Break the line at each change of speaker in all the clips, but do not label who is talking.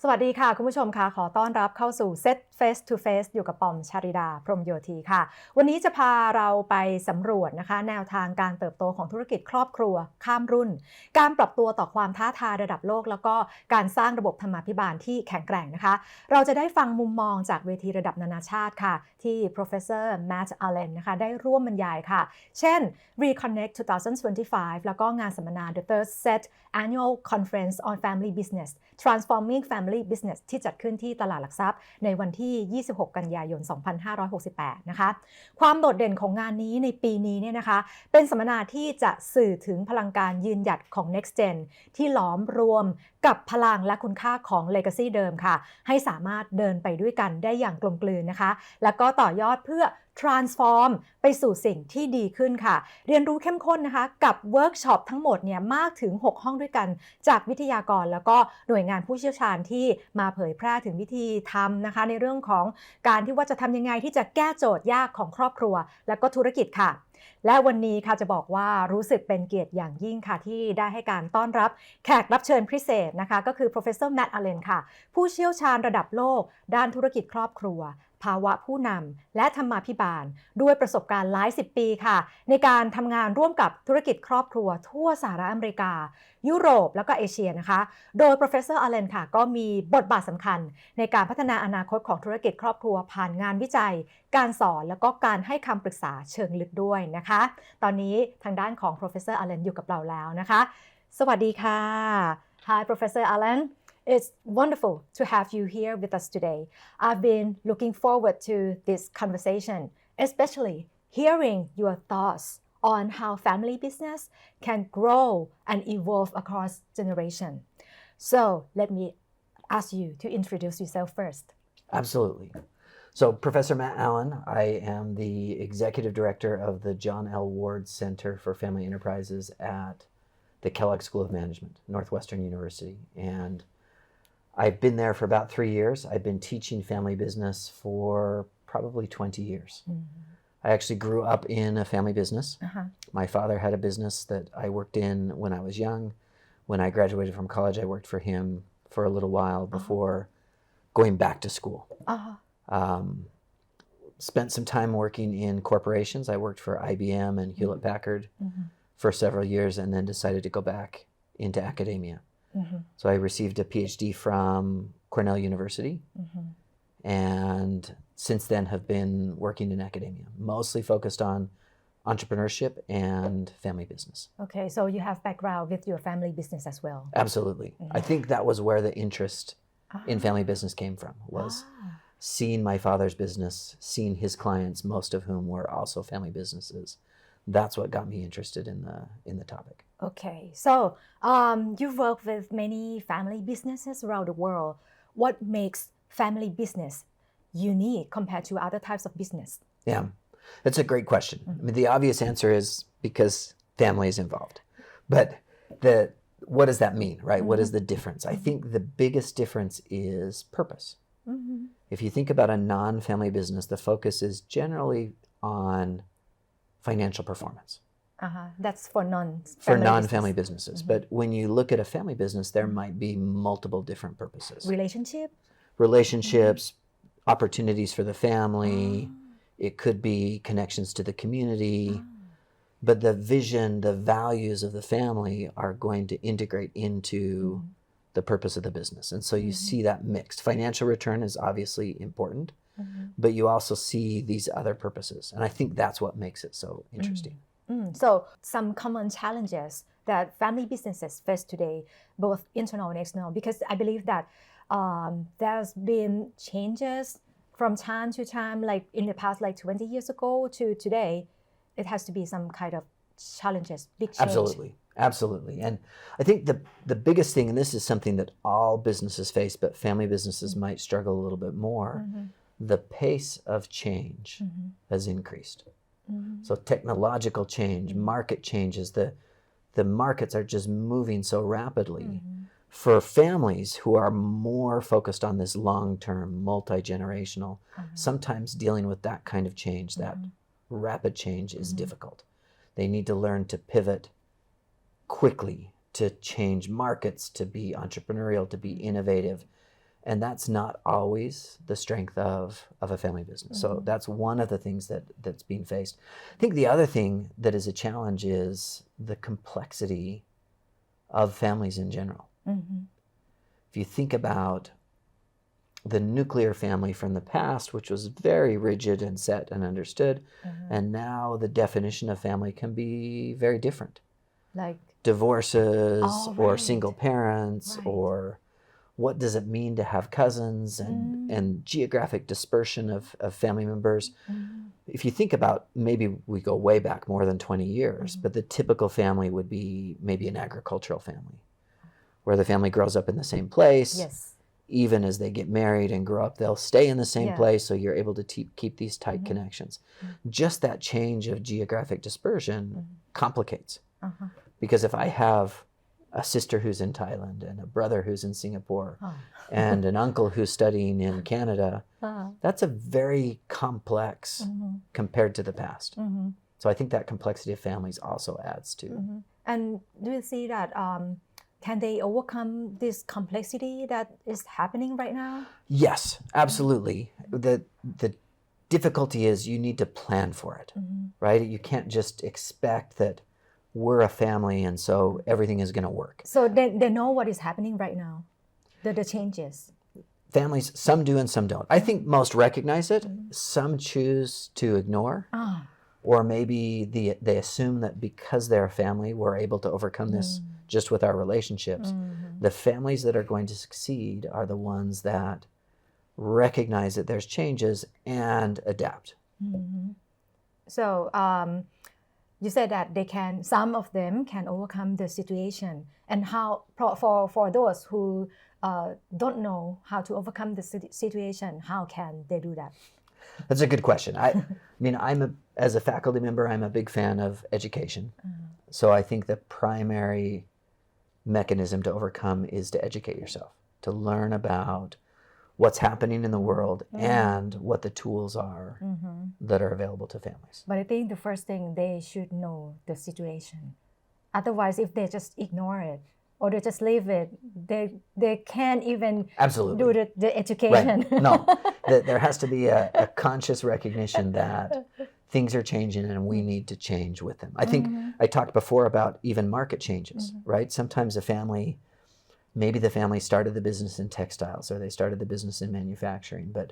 สวัสดีค่ะคุณผู้ชมค่ะขอต้อนรับเข้าสู่ Set Face to Face อยู่กับปอมชาริดาพรหมโยธีค่ะวันนี้จะพาเราไปสำรวจนะคะแนวทางการเติบโตของธุรกิจครอบครัวข้ามรุ่นการปรับตัวต่อความท้าทายระดับโลกแล้วก็การสร้างระบบธรรมาภิบาลที่แข็งแกร่งนะคะเราจะได้ฟังมุมมองจากเวทีระดับนานาชาติค่ะที่ Professor Matt Allen นะคะได้ร่วมบรรยายค่ะเช่น Reconnect 2025 แล้วก็งานสัมมนา The Third Set Annual Conference on Family Business Transforming Family Business ที่จัดขึ้นที่ตลาดหลักทรัพย์ในวันที่ 26 กันยายน 2568 นะคะความโดดเด่นของงานนี้ในปีนี้เนี่ยนะคะเป็นสัมมนาที่จะสื่อถึงพลังการยืนหยัดของ Next Gen ที่หลอมรวมกับพลังและคุณค่าของ Legacy เดิมค่ะให้สามารถเดินไปด้วยกันได้อย่างกลมกลืนนะคะแล้วก็ต่อยอดเพื่อ transform ไปสู่สิ่งที่ดีขึ้นค่ะเรียนรู้เข้มข้นนะคะกับเวิร์กช็อปทั้งหมดเนี่ยมากถึง6ห้องด้วยกันจากวิทยากรแล้วก็หน่วยงานผู้เชี่ยวชาญที่มาเผยแพร่ถึงวิธีทำนะคะในเรื่องของการที่ว่าจะทำยังไงที่จะแก้โจทย์ยากของครอบครัวและก็ธุรกิจค่ะและวันนี้ค่ะจะบอกว่ารู้สึกเป็นเกียรติอย่างยิ่งค่ะที่ได้ให้การต้อนรับแขกรับเชิญพิเศษนะคะก็คือ Professor Matt Allen ค่ะผู้เชี่ยวชาญระดับโลกด้านธุรกิจครอบครัวภาวะผู้นำและธรรมาภิบาลด้วยประสบการณ์หลาย10 ปีค่ะในการทำงานร่วมกับธุรกิจครอบครัวทั่วสหรัฐอเมริกายุโรปแล้วก็เอเชียนะคะโดย Professor Allen ค่ะก็มีบทบาทสำคัญในการพัฒนาอนาคตของธุรกิจครอบครัวผ่านงานวิจัยการสอนแล้วก็การให้คำปรึกษาเชิงลึกด้วยนะคะตอนนี้ทางด้านของ Professor Allen อยู่กับเราแล้วนะคะสวัสดีค่ะ Hi Professor Allen.It's wonderful to have you here with us today. I've been looking forward to this conversation, especially hearing your thoughts on how family business can grow and evolve across generations. So let me ask you to introduce yourself first.
Absolutely. So Professor Matt Allen, I am the Executive Director of the John L. Ward Center for Family Enterprises at the Kellogg School of Management, Northwestern University. And I've been there for about 3 years. I've been teaching family business for probably 20 years. I actually grew up in a family business. My father had a business that I worked in when I was young. When I graduated from college, I worked for him for a little while before going back to school. Spent some time working in corporations. I worked for IBM and Hewlett Packard for several years and then decided to go back into academia.So I received a PhD from Cornell University and since then have been working in academia, mostly focused on entrepreneurship and family business.
Okay, so you have background with your family business as well.
Absolutely. I think that was where the interest in family business came from, was seeing my father's business, seeing his clients, most of whom were also family businesses.That's what got me interested in the topic.
Okay, so you've worked with many family businesses around the world. What makes family business unique compared to other types of business?
Yeah, that's a great question. I mean, the obvious answer is because family is involved. But what does that mean, right? What is the difference? I think the biggest difference is purpose. If you think about a non-family business, the focus is generally on financial performance.
That's for non-family
businesses. But when you look at a family business, there might be multiple different purposes. Relationships, opportunities for the family. It could be connections to the community. But the vision, the values of the family are going to integrate into the purpose of the business. And so you see that mixed. Financial return is obviously important.But you also see these other purposes. And I think that's what makes it so interesting.
So some common challenges that family businesses face today, both internal and external, because I believe that there's been changes from time to time, like in the past, like 20 years ago to today, it has to be some kind of challenges, big change.
Absolutely. And I think the biggest thing, and this is something that all businesses face, but family businesses might struggle a little bit more.The pace of change has increased. So technological change, market changes, the markets are just moving so rapidly. For families who are more focused on this long-term, multi-generational, sometimes dealing with that kind of change, that rapid change is difficult. They need to learn to pivot quickly, to change markets, to be entrepreneurial, to be innovative. And that's not always the strength of a family business. So that's one of the things that's being faced. I think the other thing that is a challenge is the complexity of families in general. If you think about the nuclear family from the past, which was very rigid and set and understood, and now the definition of family can be very different.
Like
divorces or
right.
single parents
Right.
or what does it mean to have cousins and geographic dispersion of family members. If you think about, maybe we go way back more than 20 years, but the typical family would be maybe an agricultural family where the family grows up in the same place.
Yes.
Even as they get married and grow up, they'll stay in the same
Yeah.
place, so you're able to keep these tight connections. Just that change of geographic dispersion complicates. Because if I have a sister who's in Thailand and a brother who's in Singapore and an uncle who's studying in Canada, that's a very complex compared to the past. So I think that complexity of families also adds to.
And do you see that can they overcome this complexity that is happening right now?
Yes, absolutely. The difficulty is you need to plan for it, right? You can't just expect that we're a family and so everything is going to work.
So they know what is happening right now, the changes.
Families, some do and some don't. I think most recognize it. Some choose to ignore. Or maybe they assume that because they're a family, we're able to overcome this just with our relationships. The families that are going to succeed are the ones that recognize that there's changes and adapt.
So you said that some of them can overcome the situation. And how, for those who don't know how to overcome the situation, how can they do that?
That's a good question. I mean, as a faculty member, I'm a big fan of education. So I think the primary mechanism to overcome is to educate yourself, to learn about what's happening in the world and what the tools are that are available to families.
But I think the first thing, they should know the situation. Otherwise, if they just ignore it or they just leave it, they can't even
Absolutely.
do the education.
Right. No, there has to be a conscious recognition that things are changing and we need to change with them. I think I talked before about even market changes, right? Sometimes maybe the family started the business in textiles or they started the business in manufacturing, but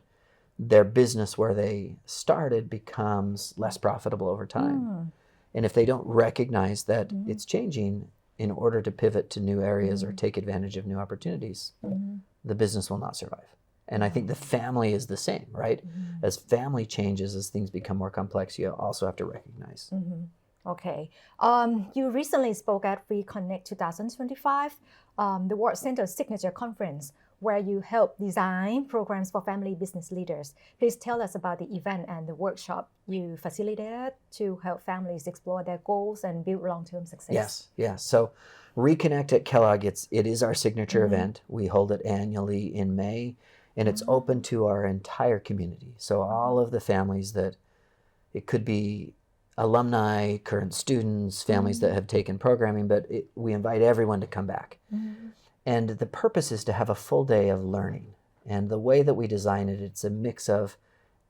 their business where they started becomes less profitable over time. And if they don't recognize that it's changing in order to pivot to new areas or take advantage of new opportunities, the business will not survive. And I think the family is the same, right? As family changes, as things become more complex, you also have to recognize.
Okay. You recently spoke at Reconnect 2025, the World Center Signature Conference, where you help design programs for family business leaders. Please tell us about the event and the workshop you facilitated to help families explore their goals and build long-term success.
Yes. So Reconnect at Kellogg, it is our signature event. We hold it annually in May, and it's open to our entire community. So all of the families that, it could be alumni, current students, families that have taken programming, but we invite everyone to come back. And the purpose is to have a full day of learning. And the way that we design it, it's a mix of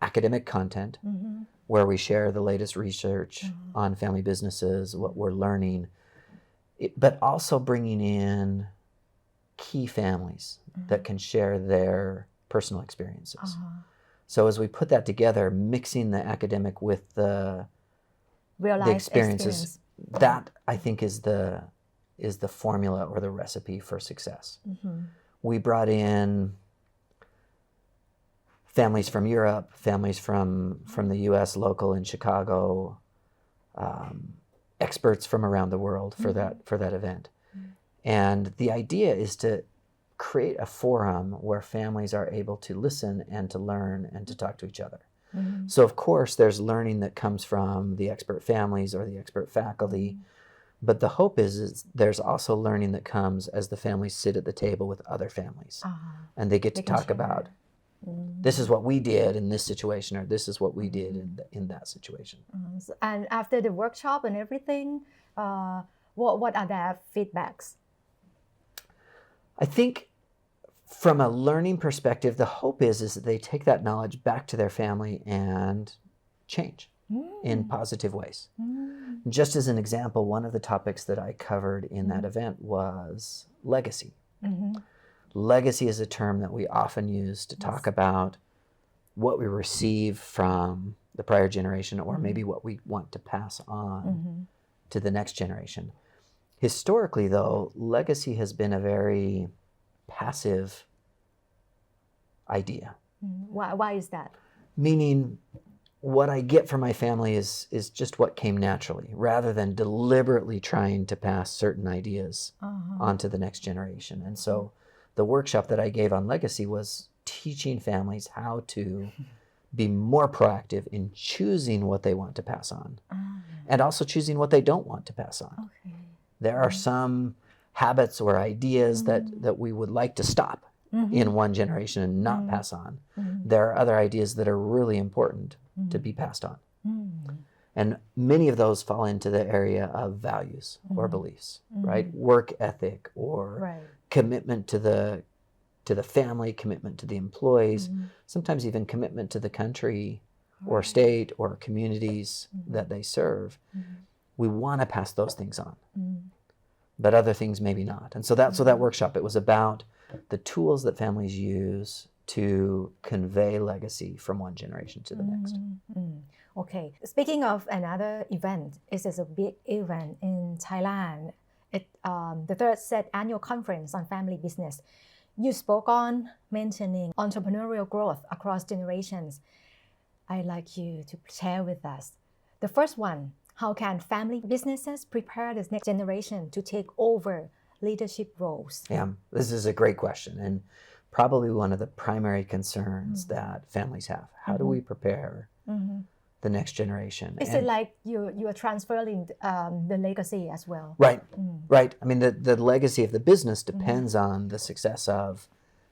academic content, where we share the latest research on family businesses, what we're learning, but also bringing in key families that can share their personal experiences. So as we put that together, mixing the academic with the
Real-life
experiences, that I think is the formula or the recipe for success. We brought in families from Europe, families from the US, local in Chicago, experts from around the world for that event. And the idea is to create a forum where families are able to listen and to learn and to talk to each other. So of course there's learning that comes from the expert families or the expert faculty, but the hope is there's also learning that comes as the families sit at the table with other families, and they get to talk about, this is what we did in this situation, or this is what we did in that situation.
And after the workshop and everything, what are their feedbacks?
I think from a learning perspective, the hope is that they take that knowledge back to their family and change in positive ways. Just as an example, one of the topics that I covered in that event was legacy. Legacy is a term that we often use to talk about what we receive from the prior generation, or maybe what we want to pass on to the next generation. Historically, though, legacy has been a very passive idea.
Why is that?
Meaning, what I get from my family is just what came naturally, rather than deliberately trying to pass certain ideas on to the next generation. And so the workshop that I gave on legacy was teaching families how to be more proactive in choosing what they want to pass on, and also choosing what they don't want to pass on.
Okay.
There are some habits or ideas that we would like to stop in one generation and not pass on. There are other ideas that are really important to be passed on. And many of those fall into the area of values or beliefs, right? Work ethic, or commitment to the family, commitment to the employees, sometimes even commitment to the country or state or communities that they serve. We want to pass those things on, but other things maybe not. And so that's what that workshop, it was about the tools that families use to convey legacy from one generation to the next.
Okay. Speaking of another event, it is a big event in Thailand. The third set annual conference on family business. You spoke on mentioning entrepreneurial growth across generations. I'd like you to share with us. The first one, how can family businesses prepare the next generation to take over leadership roles?
Yeah, this is a great question, and probably one of the primary concerns that families have. How do we prepare the next generation?
Is it like you are transferring the legacy as well?
Right, right. I mean, the legacy of the business depends on the success of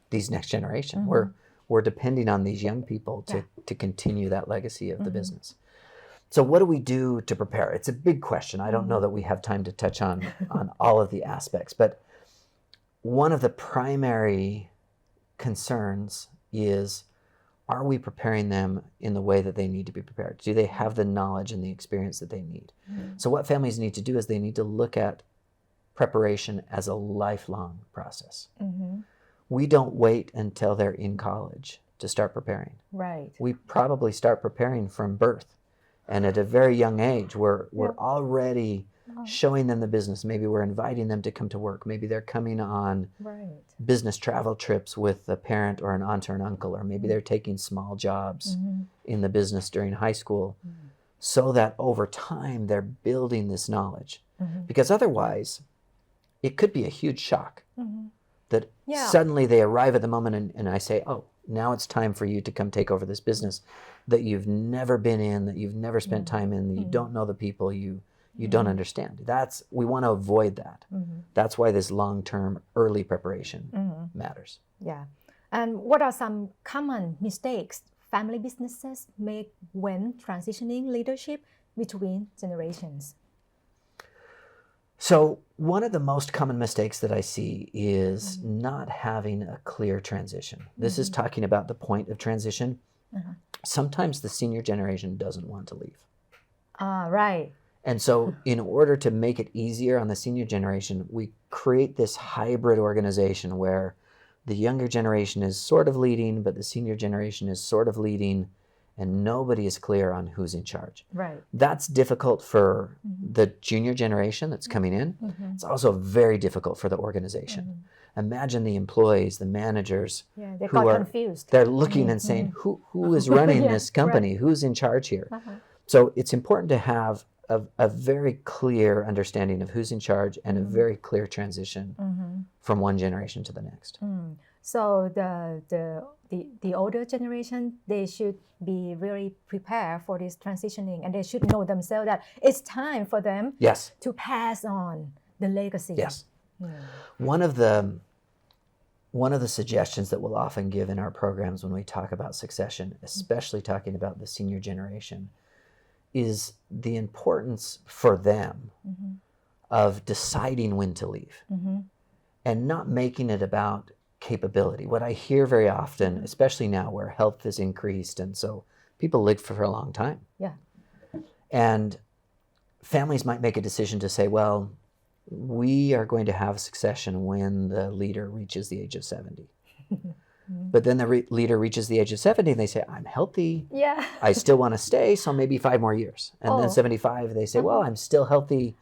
these next generation. We're depending on these young people to continue that legacy of the business. So what do we do to prepare? It's a big question. I don't know that we have time to touch on all of the aspects, but one of the primary concerns is, are we preparing them in the way that they need to be prepared? Do they have the knowledge and the experience that they need? So what families need to do is they need to look at preparation as a lifelong process. We don't wait until they're in college to start preparing.
Right.
We probably start preparing from birth. And at a very young age, we're already showing them the business. Maybe we're inviting them to come to work. Maybe they're coming on business travel trips with a parent or an aunt or an uncle, or maybe they're taking small jobs in the business during high school, so that over time they're building this knowledge. Because otherwise, it could be a huge shock that suddenly they arrive at the moment and I say, oh, now it's time for you to come take over this business that you've never been in, that you've never spent time in, that you don't know the people, you don't understand. We want to avoid that. That's why this long-term early preparation matters.
Yeah. And what are some common mistakes family businesses make when transitioning leadership between generations?
So one of the most common mistakes that I see is not having a clear transition. This is talking about the point of transition. Sometimes the senior generation doesn't want to leave.
Right.
And so in order to make it easier on the senior generation, we create this hybrid organization where the younger generation is sort of leading, but the senior generation is sort of leading, and nobody is clear on who's in charge.
Right.
That's difficult for the junior generation that's coming in. It's also very difficult for the organization. Imagine the employees, the managers,
they got confused.
They're looking and saying, who is running this company? Who's in charge here? So it's important to have a very clear understanding of who's in charge and a very clear transition from one generation to the next.
So the older generation, they should be really prepared for this transitioning, and they should know themselves that it's time for them to pass on the legacy.
Yes. One of the suggestions that we'll often give in our programs when we talk about succession, especially talking about the senior generation, is the importance for them of deciding when to leave and not making it about capability. What I hear very often, especially now where health has increased, and so people live for a long time.
Yeah.
And families might make a decision to say, well, we are going to have succession when the leader reaches the age of 70. But then the leader reaches the age of 70 and they say, I'm healthy.
Yeah.
I still want to stay, so maybe 5 more years. And then 75, they say, well, I'm still healthy.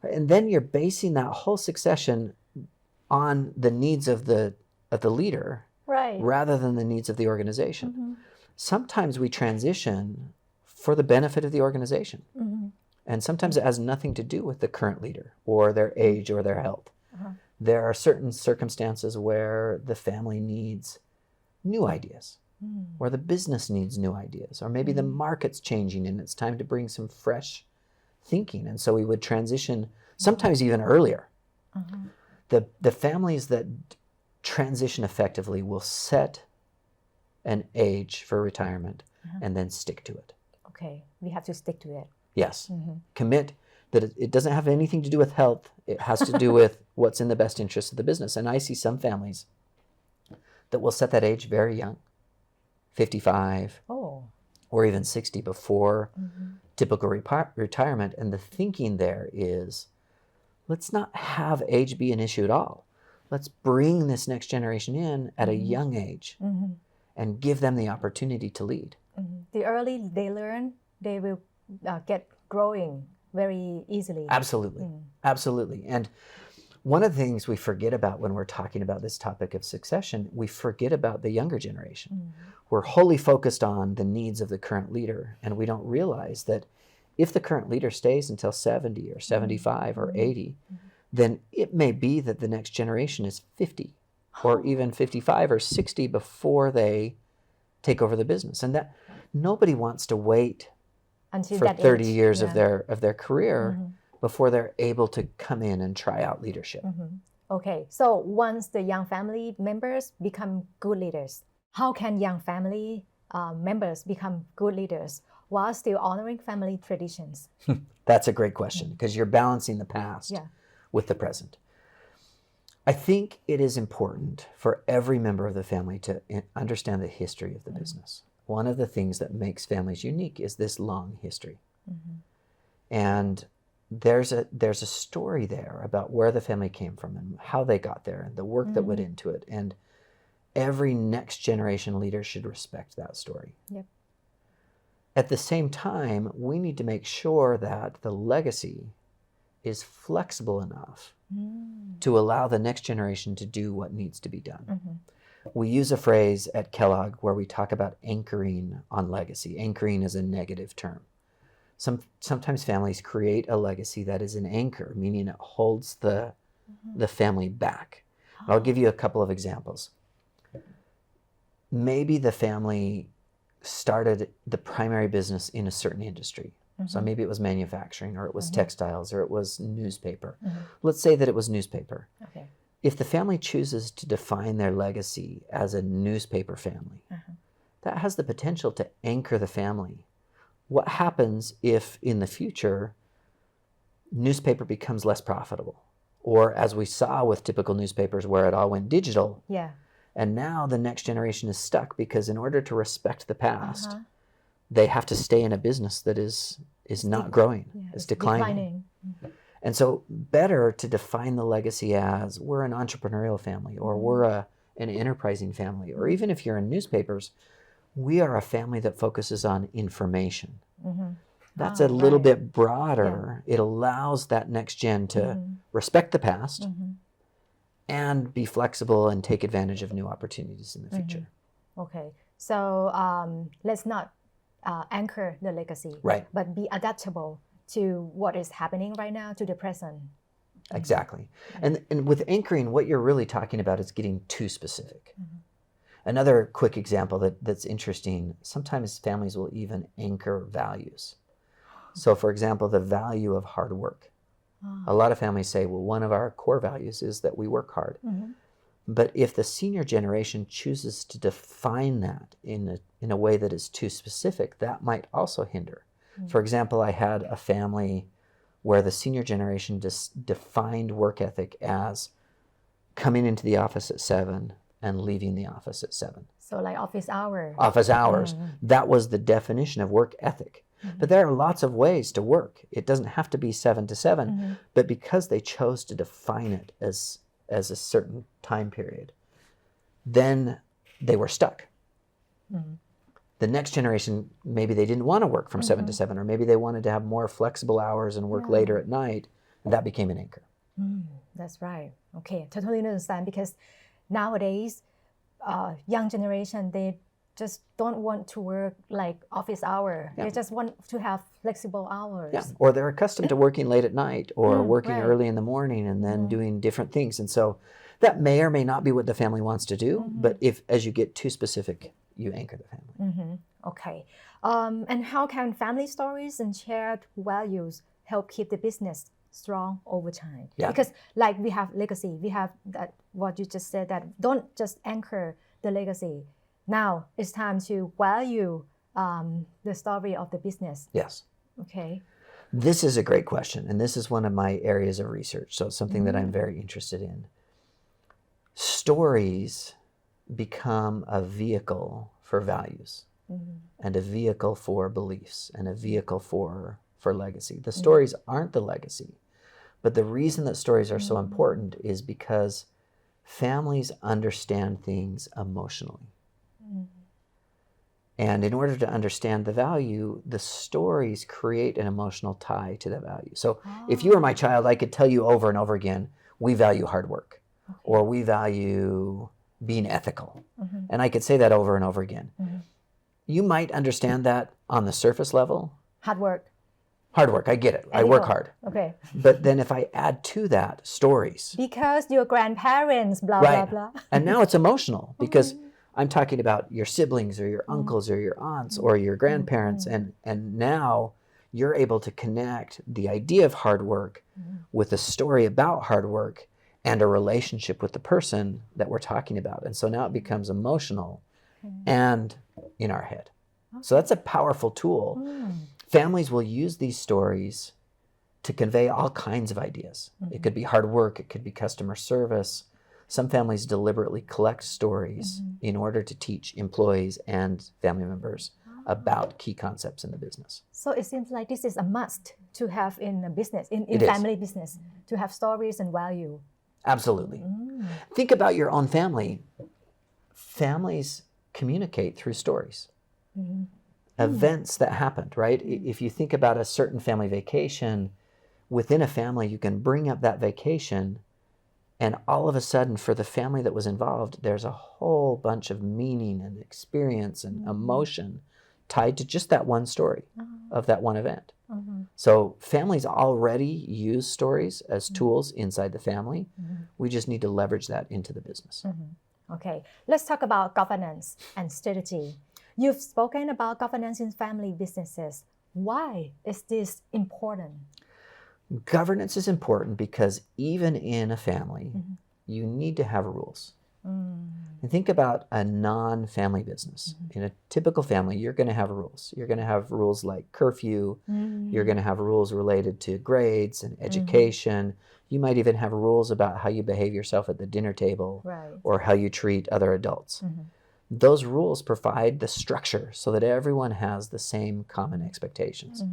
And then you're basing that whole succession on the needs of the leader,
Right.
rather than the needs of the organization. Sometimes we transition for the benefit of the organization. And sometimes it has nothing to do with the current leader or their age or their health. There are certain circumstances where the family needs new ideas, or the business needs new ideas, or maybe the market's changing and it's time to bring some fresh thinking. And so we would transition sometimes even earlier. The families that transition effectively will set an age for retirement and then stick to it.
Okay, we have to stick to it.
Yes. Commit that it doesn't have anything to do with health. It has to do with what's in the best interest of the business. And I see some families that will set that age very young, 55 or even 60 before typical retirement. And the thinking there is, let's not have age be an issue at all. Let's bring this next generation in at a young age and give them the opportunity to lead.
The early they learn, they will get growing very easily.
Absolutely. Absolutely. And one of the things we forget about when we're talking about this topic of succession, we forget about the younger generation. We're wholly focused on the needs of the current leader, and we don't realize that if the current leader stays until 70 or 75 or 80, then it may be that the next generation is 50 or even 55 or 60 before they take over the business. And that nobody wants to wait
until
for
that
30
age.
years of their career before they're able to come in and try out leadership.
Okay, so once the young family members become good leaders, how can young family members become good leaders while still honoring family traditions?
That's a great question, because you're balancing the past with the present. I think it is important for every member of the family to understand the history of the business. One of the things that makes families unique is this long history. And there's a story there about where the family came from and how they got there and the work that went into it. And every next generation leader should respect that story. At the same time, we need to make sure that the legacy is flexible enough to allow the next generation to do what needs to be done. We use a phrase at Kellogg where we talk about anchoring on legacy. Anchoring is a negative term. Sometimes families create a legacy that is an anchor, meaning it holds the family back. I'll give you a couple of examples. Maybe the family started the primary business in a certain industry. So maybe it was manufacturing, or it was textiles, or it was newspaper. Let's say that it was newspaper.
Okay.
If the family chooses to define their legacy as a newspaper family, that has the potential to anchor the family. What happens if in the future newspaper becomes less profitable? Or as we saw with typical newspapers where it all went digital, and now the next generation is stuck because in order to respect the past, they have to stay in a business that is not growing, is declining. And so better to define the legacy as we're an entrepreneurial family, or we're an enterprising family, or even if you're in newspapers, we are a family that focuses on information. That's a little bit broader. It allows that next gen to respect the past and be flexible and take advantage of new opportunities in the future.
Okay, so let's not anchor the legacy, but be adaptable to what is happening right now, to the present.
Exactly. And with anchoring, what you're really talking about is getting too specific. Another quick example that's interesting, sometimes families will even anchor values. So for example, the value of hard work. A lot of families say, well, one of our core values is that we work hard. But if the senior generation chooses to define that in a way that is too specific, that might also hinder. For example, I had a family where the senior generation just defined work ethic as coming into the office at 7, and leaving the office at 7.
So like office hour.
Office hours. That was the definition of work ethic. But there are lots of ways to work. It doesn't have to be 7 to 7, but because they chose to define it as a certain time period, then they were stuck. The next generation, maybe they didn't want to work from 7 to 7, or maybe they wanted to have more flexible hours and work later at night, and that became an anchor.
That's right. Okay, totally understand, because nowadays, young generation, they just don't want to work like office hour. They just want to have flexible hours.
Yeah, or they're accustomed to working late at night or working
right.
early in the morning and then doing different things. And so that may or may not be what the family wants to do, but if as you get too specific, you anchor the family.
Okay. And how can family stories and shared values help keep the business strong over time?
Yeah.
Because like we have legacy, we have that what you just said, that don't just anchor the legacy. Now it's time to value the story of the business.
Yes.
Okay.
This is a great question, and this is one of my areas of research, so it's something that I'm very interested in. Stories become a vehicle for values and a vehicle for beliefs and a vehicle for legacy. The stories aren't the legacy, but the reason that stories are so important is because families understand things emotionally. And in order to understand the value, the stories create an emotional tie to the value. So if you were my child, I could tell you over and over again, we value hard work, or we value being ethical. And I could say that over and over again. You might understand that on the surface level.
Hard work.
Hard work, I get it. I work hard.
Okay.
But then if I add to that stories.
Because your grandparents, blah,
right.
blah, blah.
And now it's emotional because I'm talking about your siblings or your uncles or your aunts or your grandparents. And now you're able to connect the idea of hard work with a story about hard work and a relationship with the person that we're talking about. And so now it becomes emotional and in our head. So that's a powerful tool. Families will use these stories to convey all kinds of ideas. It could be hard work, it could be customer service. Some families deliberately collect stories in order to teach employees and family members about key concepts in the business.
So it seems like this is a must to have in a business, in
It is.
family business, to have stories and value.
Absolutely. Think about your own family. Families communicate through stories. Events that happened, right? If you think about a certain family vacation, within a family, you can bring up that vacation, and all of a sudden, for the family that was involved, there's a whole bunch of meaning and experience and emotion tied to just that one story of that one event. So families already use stories as tools inside the family. We just need to leverage that into the business.
Okay, let's talk about governance and strategy. You've spoken about governance in family businesses. Why is this important?
Governance is important because even in a family, you need to have rules. And think about a non-family business. In a typical family, you're going to have rules. You're going to have rules like curfew. You're going to have rules related to grades and education. You might even have rules about how you behave yourself at the dinner table or how you treat other adults. Those rules provide the structure so that everyone has the same common expectations.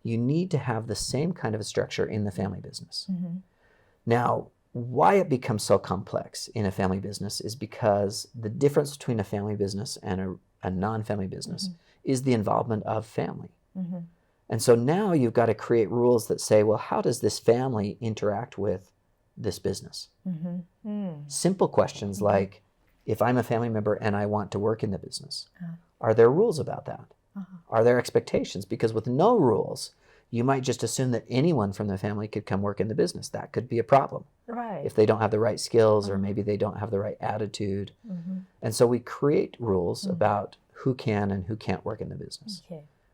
You need to have the same kind of a structure in the family business. Now, why it becomes so complex in a family business is because the difference between a family business and a non-family business is the involvement of family. And so now you've got to create rules that say, well, how does this family interact with this business? Simple questions like, if I'm a family member and I want to work in the business, are there rules about that? Are there expectations? Because with no rules, you might just assume that anyone from the family could come work in the business. That could be a problem. If they don't have the right skills or maybe they don't have the right attitude. And so we create rules about who can and who can't work in the business.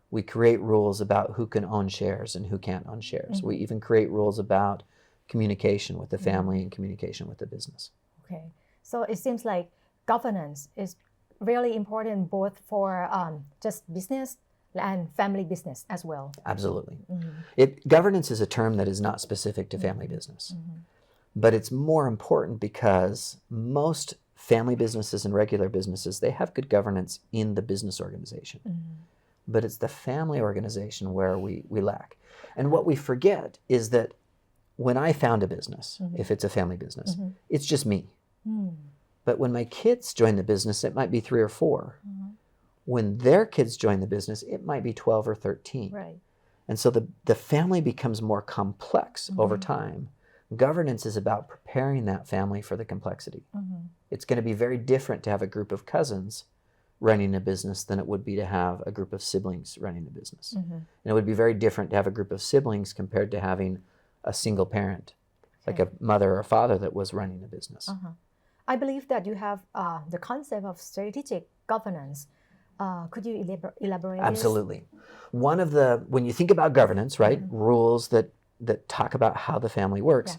We create rules about who can own shares and who can't own shares. We even create rules about communication with the family and communication with the business.
Okay, so it seems like governance is really important both for just business and family business as well.
Absolutely. Governance is a term that is not specific to family business, but it's more important because most family businesses and regular businesses, they have good governance in the business organization. But it's the family organization where we lack. And what we forget is that when I found a business, if it's a family business, it's just me. But when my kids join the business, it might be 3 or 4. When their kids join the business, it might be 12 or 13.
Right.
And so the family becomes more complex over time. Governance is about preparing that family for the complexity. It's going to be very different to have a group of cousins running a business than it would be to have a group of siblings running a business. And it would be very different to have a group of siblings compared to having a single parent, like a mother or a father that was running a business.
I believe that you have the concept of strategic governance. Could you elaborate?
Absolutely. One of the, when you think about governance, right, rules that talk about how the family works,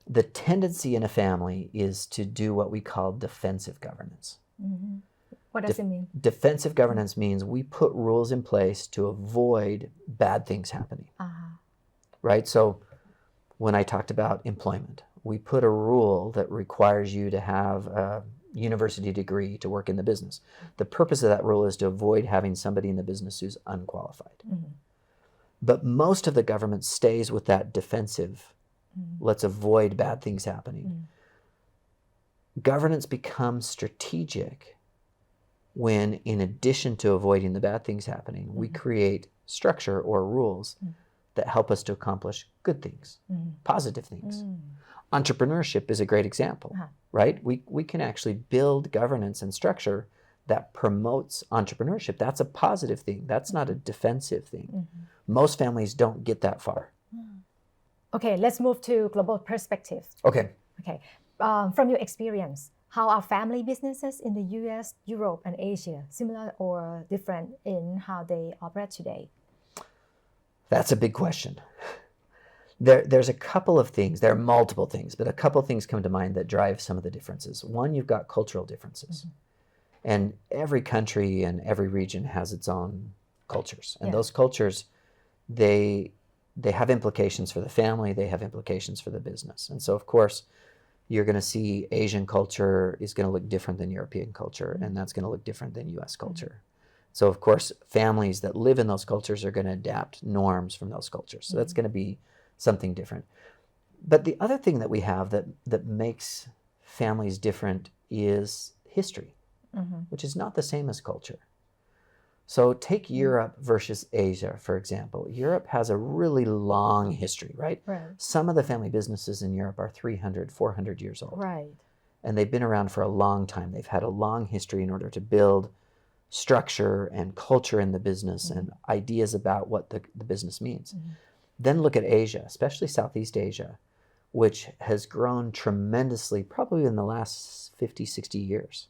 the tendency in a family is to do what we call defensive governance.
What does it mean?
Defensive governance means we put rules in place to avoid bad things happening. Right? So when I talked about employment, we put a rule that requires you to have a university degree to work in the business. The purpose of that rule is to avoid having somebody in the business who's unqualified. But most of the government stays with that defensive, let's avoid bad things happening. Governance becomes strategic when, in addition to avoiding the bad things happening, we create structure or rules that help us to accomplish good things, positive things. Entrepreneurship is a great example, right? We can actually build governance and structure that promotes entrepreneurship. That's a positive thing. That's not a defensive thing. Most families don't get that far.
Okay, let's move to global perspective.
Okay.
From your experience, how are family businesses in the US, Europe, and Asia similar or different in how they operate today?
That's a big question. There's a couple of things, there are multiple things, but a couple of things come to mind that drive some of the differences. One, you've got cultural differences. And every country and every region has its own cultures. And those cultures, they have implications for the family, they have implications for the business. And so, of course, you're going to see Asian culture is going to look different than European culture, and that's going to look different than US culture. So, of course, families that live in those cultures are going to adapt norms from those cultures. So that's going to be something different. But the other thing that we have that makes families different is history, which is not the same as culture. So take Europe versus Asia, for example. Europe has a really long history, right? Some of the family businesses in Europe are 300, 400 years old. And they've been around for a long time. They've had a long history in order to build structure and culture in the business and ideas about what the business means. Then look at Asia, especially Southeast Asia, which has grown tremendously probably in the last 50, 60 years.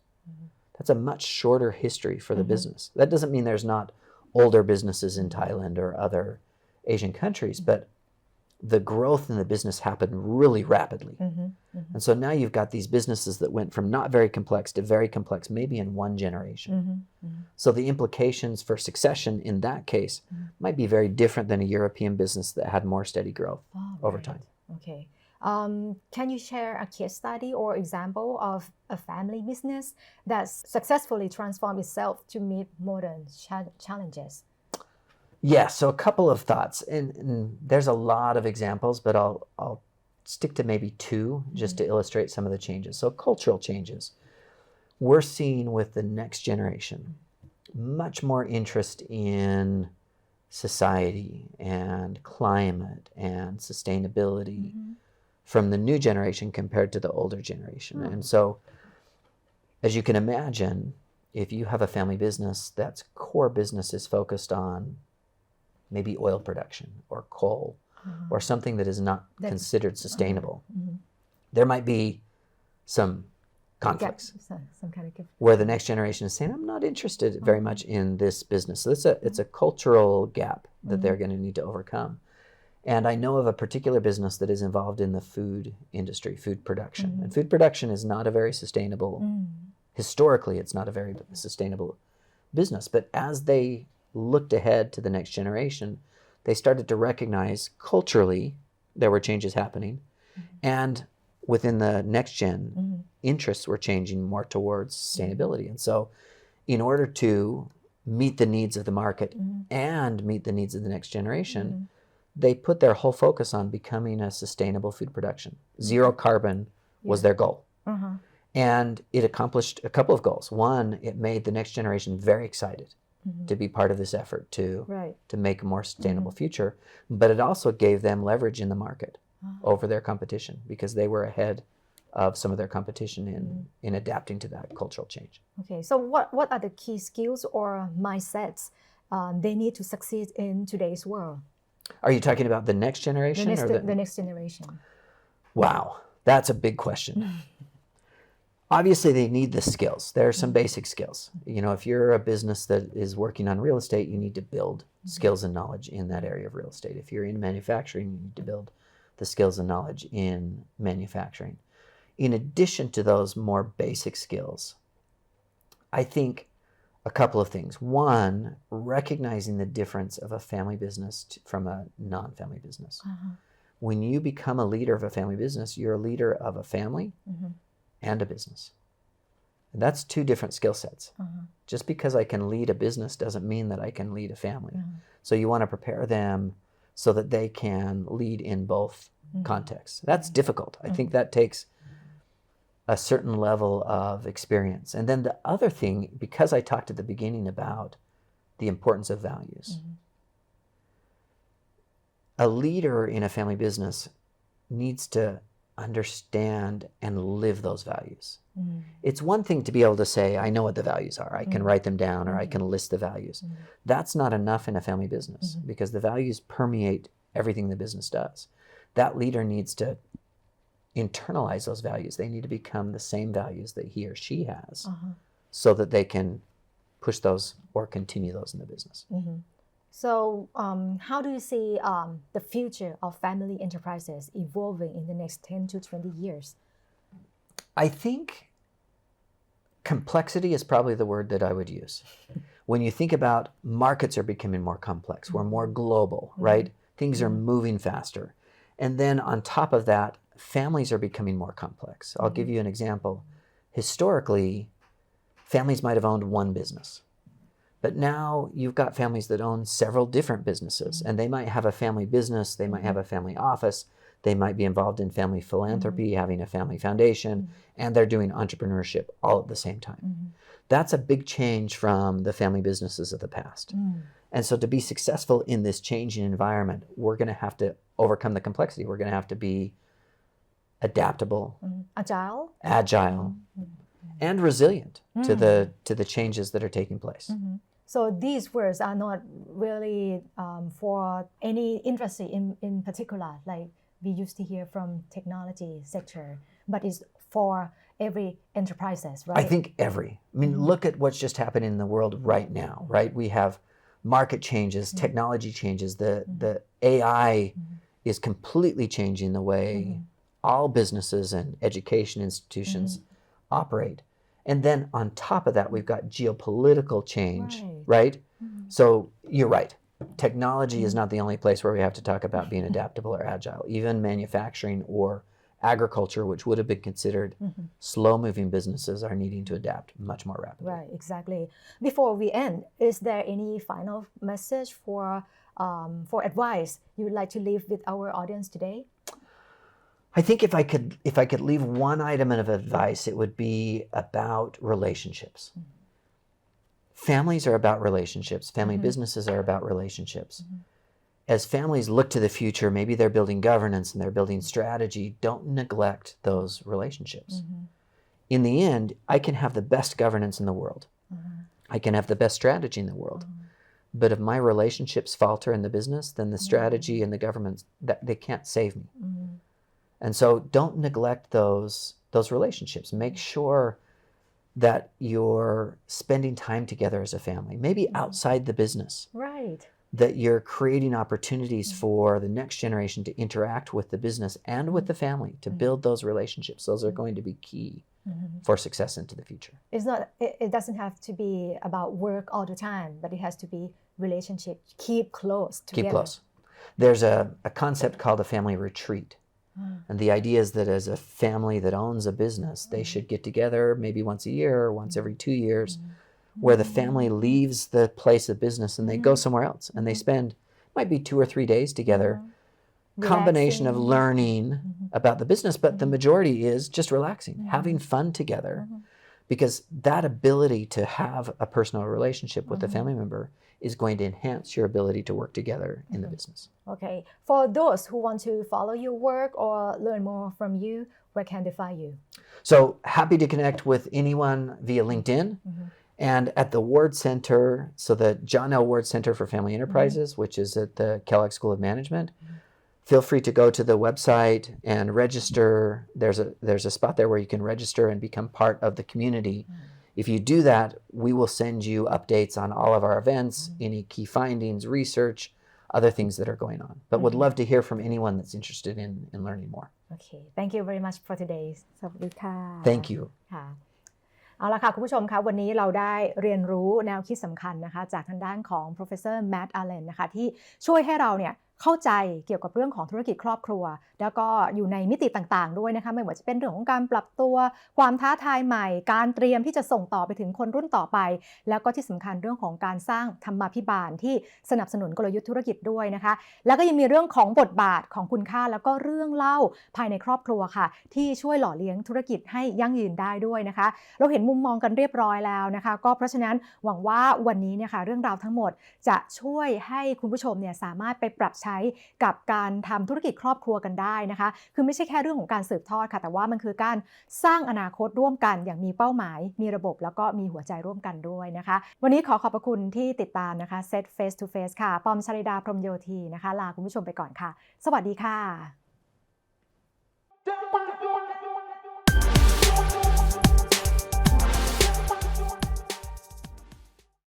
That's a much shorter history for the business. That doesn't mean there's not older businesses in Thailand or other Asian countries, but the growth in the business happened really rapidly. And so now you've got these businesses that went from not very complex to very complex, maybe in one generation. So the implications for succession in that case might be very different than a European business that had more steady growth over time.
Okay. Can you share a case study or example of a family business that successfully transformed itself to meet modern challenges?
Yeah, so a couple of thoughts, and there's a lot of examples, but I'll stick to maybe 2 just to illustrate some of the changes. So cultural changes. We're seeing with the next generation much more interest in society and climate and sustainability from the new generation compared to the older generation. And so, as you can imagine, if you have a family business that's core business is focused on maybe oil production or coal or something that is not considered sustainable, there might be some conflicts where the next generation is saying, I'm not interested very much in this business. So it's a cultural gap that they're going to need to overcome. And I know of a particular business that is involved in the food industry, food production. And food production is not a very sustainable, historically, it's not a very sustainable business. But as they looked ahead to the next generation, they started to recognize culturally there were changes happening. And within the next gen, interests were changing more towards sustainability. And so in order to meet the needs of the market and meet the needs of the next generation, they put their whole focus on becoming a sustainable food production. Zero carbon was their goal. And it accomplished a couple of goals. One, it made the next generation very excited to be part of this effort to make a more sustainable future. But it also gave them leverage in the market over their competition because they were ahead of some of their competition in adapting to that cultural change.
Okay, so what are the key skills or mindsets they need to succeed in today's world?
Are you talking about the next generation?
The next generation.
Wow, that's a big question. Obviously, they need the skills. There are some basic skills. You know, if you're a business that is working on real estate, you need to build skills and knowledge in that area of real estate. If you're in manufacturing, you need to build the skills and knowledge in manufacturing. In addition to those more basic skills, I think a couple of things. One, recognizing the difference of a family business from a non-family business. When you become a leader of a family business, you're a leader of a family and a business. And that's two different skill sets. Just because I can lead a business doesn't mean that I can lead a family. So you want to prepare them so that they can lead in both contexts. That's difficult. I think that takes a certain level of experience. And then the other thing, because I talked at the beginning about the importance of values, a leader in a family business needs to understand and live those values. It's one thing to be able to say, I know what the values are. I can write them down or I can list the values. That's not enough in a family business because the values permeate everything the business does. That leader needs to internalize those values. They need to become the same values that he or she has so that they can push those or continue those in the business.
So how do you see the future of family enterprises evolving in the next 10 to 20 years?
I think complexity is probably the word that I would use. When you think about markets are becoming more complex, we're more global, right? Things are moving faster. And then on top of that, families are becoming more complex. I'll give you an example. Historically, families might have owned one business. But now you've got families that own several different businesses, and they might have a family business, they might have a family office, they might be involved in family philanthropy, having a family foundation, and they're doing entrepreneurship all at the same time. That's a big change from the family businesses of the past. And so to be successful in this changing environment, we're going to have to overcome the complexity. We're going to have to be adaptable,
agile,
and resilient to the changes that are taking place.
So these words are not really for any industry in particular, like we used to hear from technology sector, but it's for every enterprises, right?
I think look at what's just happening in the world right now, right? We have market changes, technology changes, the AI is completely changing the way all businesses and education institutions operate. And then on top of that, we've got geopolitical change, right? So you're right. Technology is not the only place where we have to talk about being adaptable or agile. Even manufacturing or agriculture, which would have been considered slow-moving businesses, are needing to adapt much more rapidly.
Right, exactly. Before we end, is there any final message for advice you would like to leave with our audience today?
I think if I could leave one item of advice, it would be about relationships. Families are about relationships. Family businesses are about relationships. As families look to the future, maybe they're building governance and they're building strategy. Don't neglect those relationships. In the end, I can have the best governance in the world. I can have the best strategy in the world. But if my relationships falter in the business, then the strategy and the government, they can't save me. And so don't neglect those relationships. Make sure that you're spending time together as a family, maybe outside the business.
Right.
That you're creating opportunities for the next generation to interact with the business and with the family, to build those relationships. Those are going to be key for success into the future.
It doesn't have to be about work all the time, but it has to be relationship. Keep close together.
Keep close. There's a concept called a family retreat. And the idea is that as a family that owns a business, they should get together maybe once a year or once every 2 years, where the family leaves the place of business and they go somewhere else and they spend, might be 2 or 3 days together, combination of learning about the business, but the majority is just relaxing, having fun together, because that ability to have a personal relationship with a family member is going to enhance your ability to work together in the business.
Okay. For those who want to follow your work or learn more from you, where can they find you?
So happy to connect with anyone via LinkedIn. And at the Ward Center, so the John L. Ward Center for Family Enterprises, which is at the Kellogg School of Management, feel free to go to the website and register. There's a spot there where you can register and become part of the community. If you do that, we will send you updates on all of our events, any key findings, research, other things that are going on. But would love to hear from anyone that's interested in learning more.
Okay. Thank you very much for today. สวัสดีค่ะ
Thank you.
ค่ะเอาละค่ะคุณผู้ชมคะวันนี้เราได้เรียนรู้แนวคิดสำคัญนะคะจากทางด้านของ Professor Matt Allen นะคะที่ช่วยให้เราเนี่ยเข้าใจเกี่ยวกับเรื่องของธุรกิจครอบครัวแล้วก็อยู่ในมิติต่างๆด้วยนะคะไม่ว่าจะเป็นเรื่องของการปรับตัวความท้าทายใหม่การเตรียมที่จะส่งต่อไปถึงคนรุ่นต่อไปแล้วก็ที่สำคัญเรื่องของการสร้างธรรมาภิบาลที่สนับสนุนกลยุทธ์ธุรกิจด้วยนะคะแล้วก็ยังมีเรื่องของบทบาทของคุณค่าแล้วก็เรื่องเล่าภายในครอบครัวค่ะที่ช่วยหล่อเลี้ยงธุรกิจให้ยั่งยืนได้ด้วยนะคะเราเห็นมุมมองกันเรียบร้อยแล้วนะคะก็เพราะฉะนั้นหวังว่าวันนี้เนี่ยค่ะเรื่องราวทั้งหมดจะช่วยให้คุณผู้ชมเนี่ยสามารถไปปรับใช้กับการทำธุรกิจครอบครัวกันได้นะคะคือไม่ใช่แค่เรื่องของการสืบทอดค่ะแต่ว่ามันคือการสร้างอนาคตร่วมกันอย่างมีเป้าหมายมีระบบแล้วก็มีหัวใจร่วมกันด้วยนะคะวันนี้ขอขอบพระคุณที่ติดตามนะคะ Set Face to Face ค่ะปอมชริดาพรหมโยธีนะคะลาคุณผู้ชมไปก่อนค่ะสวัสดีค่ะ